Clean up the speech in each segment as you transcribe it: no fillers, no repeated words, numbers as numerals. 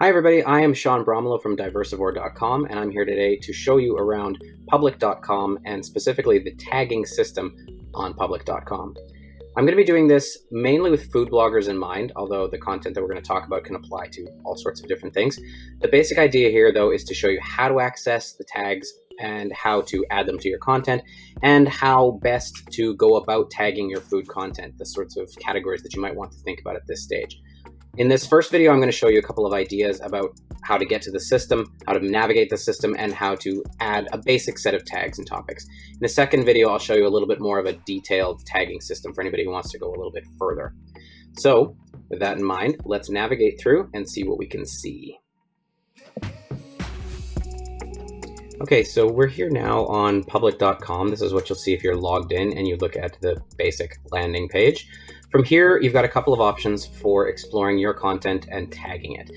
Hi everybody, I am Sean Bromlow from Diversivore.com, and I'm here today to show you around public.com and specifically the tagging system on public.com. I'm going to be doing this mainly with food bloggers in mind, although the content that we're going to talk about can apply to all sorts of different things. The basic idea here, though, is to show you how to access the tags and how to add them to your content and how best to go about tagging your food content, the sorts of categories that you might want to think about at this stage. In this first video, I'm going to show you a couple of ideas about how to get to the system, how to navigate the system, and how to add a basic set of tags and topics. In the second video, I'll show you a little bit more of a detailed tagging system for anybody who wants to go a little bit further. So with that in mind, let's navigate through and see what we can see. Okay, so we're here now on public.com. This is what you'll see if you're logged in and you look at the basic landing page. From here, you've got a couple of options for exploring your content and tagging it.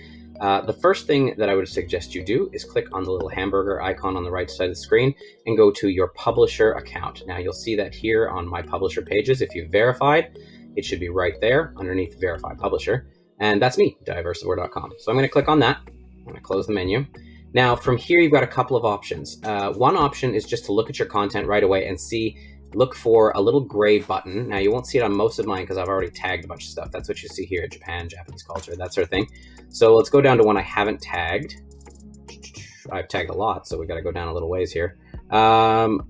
The first thing that I would suggest you do is click on the little hamburger icon on the right side of the screen and go to your publisher account. Now you'll see that here on my publisher pages. If you've verified, it should be right there underneath Verify Publisher. And that's me, Diversivore.com. So I'm going to click on that. I'm going to close the menu. Now from here, you've got a couple of options. One option is just to look at your content right away and look for a little gray button. Now you won't see it on most of mine because I've already tagged a bunch of stuff. That's what you see here, Japan, Japanese culture, that sort of thing. So let's go down to one I haven't tagged. I've tagged a lot, so we got to go down a little ways here.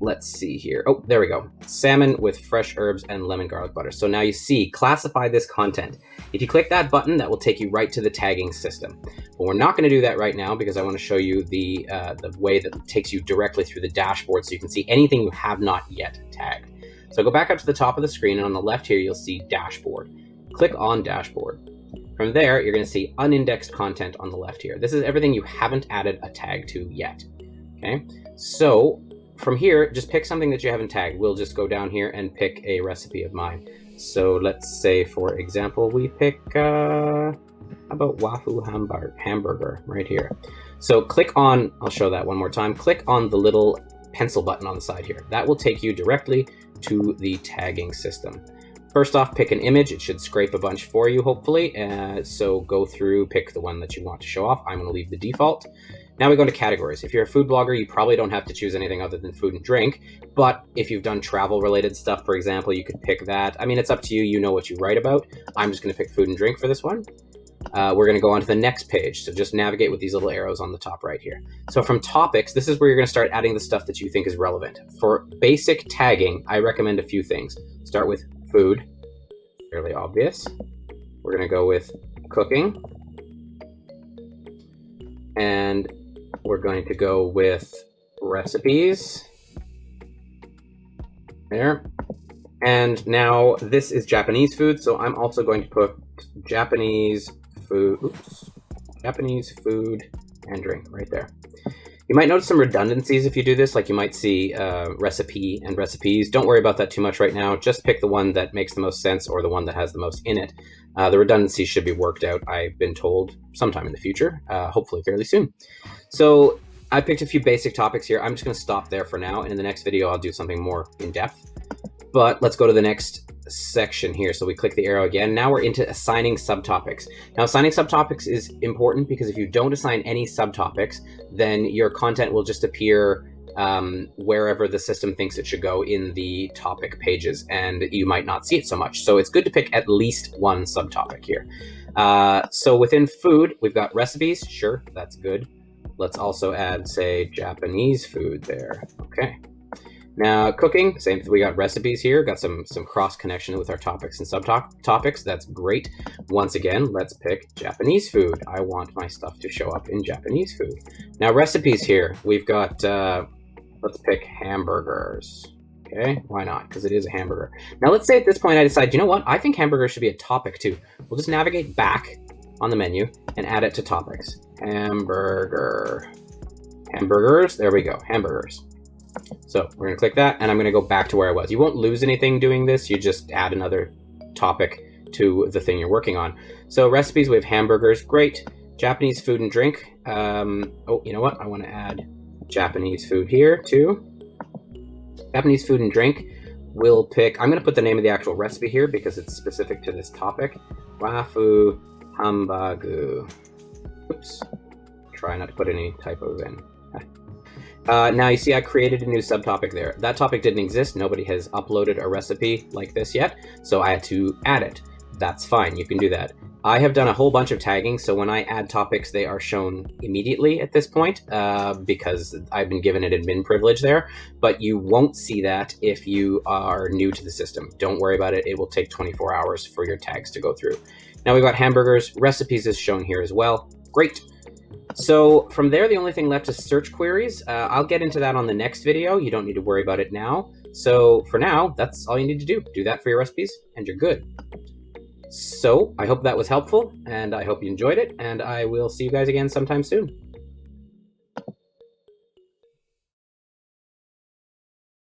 Let's see here. Oh, there we go. Salmon with fresh herbs and lemon garlic butter. So now you see, classify this content. If you click that button, that will take you right to the tagging system. But we're not going to do that right now because I want to show you the way that takes you directly through the dashboard so you can see anything you have not yet tagged. So go back up to the top of the screen, and on the left here, you'll see dashboard. Click on dashboard. From there, you're going to see unindexed content on the left here. This is everything you haven't added a tag to yet. Okay, so from here, just pick something that you haven't tagged. We'll just go down here and pick a recipe of mine. So let's say, for example, we pick about wafu hamburger right here. So click on, I'll show that one more time. Click on the little pencil button on the side here. That will take you directly to the tagging system. First off, pick an image. It should scrape a bunch for you, hopefully. So go through, pick the one that you want to show off. I'm going to leave the default. Now we go to categories. If you're a food blogger, you probably don't have to choose anything other than food and drink. But if you've done travel related stuff, for example, you could pick that. I mean, it's up to you. You know what you write about. I'm just going to pick food and drink for this one. We're going to go on to the next page. So just navigate with these little arrows on the top right here. So from topics, this is where you're going to start adding the stuff that you think is relevant. For basic tagging, I recommend a few things. Start with food, fairly obvious. We're going to go with cooking. And we're going to go with recipes. There. And now this is Japanese food, so I'm also going to put Japanese food and drink right there. You might notice some redundancies if you do this, like you might see recipe and recipes. Don't worry about that too much right now. Just pick the one that makes the most sense or the one that has the most in it. The redundancies should be worked out, I've been told, sometime in the future, hopefully fairly soon. So I picked a few basic topics here. I'm just going to stop there for now, and in the next video, I'll do something more in depth. But let's go to the next section here. So we click the arrow again. Now we're into assigning subtopics. Now assigning subtopics is important because if you don't assign any subtopics, then your content will just appear wherever the system thinks it should go in the topic pages, and you might not see it so much. So it's good to pick at least one subtopic here. So within food, we've got recipes. Sure, that's good. Let's also add, say, Japanese food there. Okay. Now cooking, same thing. We got recipes here, got some cross connection with our topics and subtopics. That's great. Once again, let's pick Japanese food. I want my stuff to show up in Japanese food. Now recipes here, we've got, let's pick hamburgers. Okay, why not? Because it is a hamburger. Now let's say at this point I decide, you know what? I think hamburgers should be a topic too. We'll just navigate back on the menu and add it to topics. Hamburgers, there we go, hamburgers. So we're going to click that, and I'm going to go back to where I was. You won't lose anything doing this. You just add another topic to the thing you're working on. So recipes, we have hamburgers. Great. Japanese food and drink. Oh, you know what? I want to add Japanese food here too. Japanese food and drink. We'll pick, I'm going to put the name of the actual recipe here because it's specific to this topic. Wafu hambagu. Oops. Try not to put any typos in. Now you see I created a new subtopic there. That topic didn't exist. Nobody has uploaded a recipe like this yet, so I had to add it. That's fine. You can do that. I have done a whole bunch of tagging, so when I add topics, they are shown immediately at this point because I've been given an admin privilege there, but you won't see that if you are new to the system. Don't worry about it. It will take 24 hours for your tags to go through. Now we've got hamburgers. Recipes is shown here as well. Great. So from there, the only thing left is search queries. I'll get into that on the next video. You don't need to worry about it now. So for now, that's all you need to do. Do that for your recipes and you're good. So I hope that was helpful and I hope you enjoyed it, and I will see you guys again sometime soon.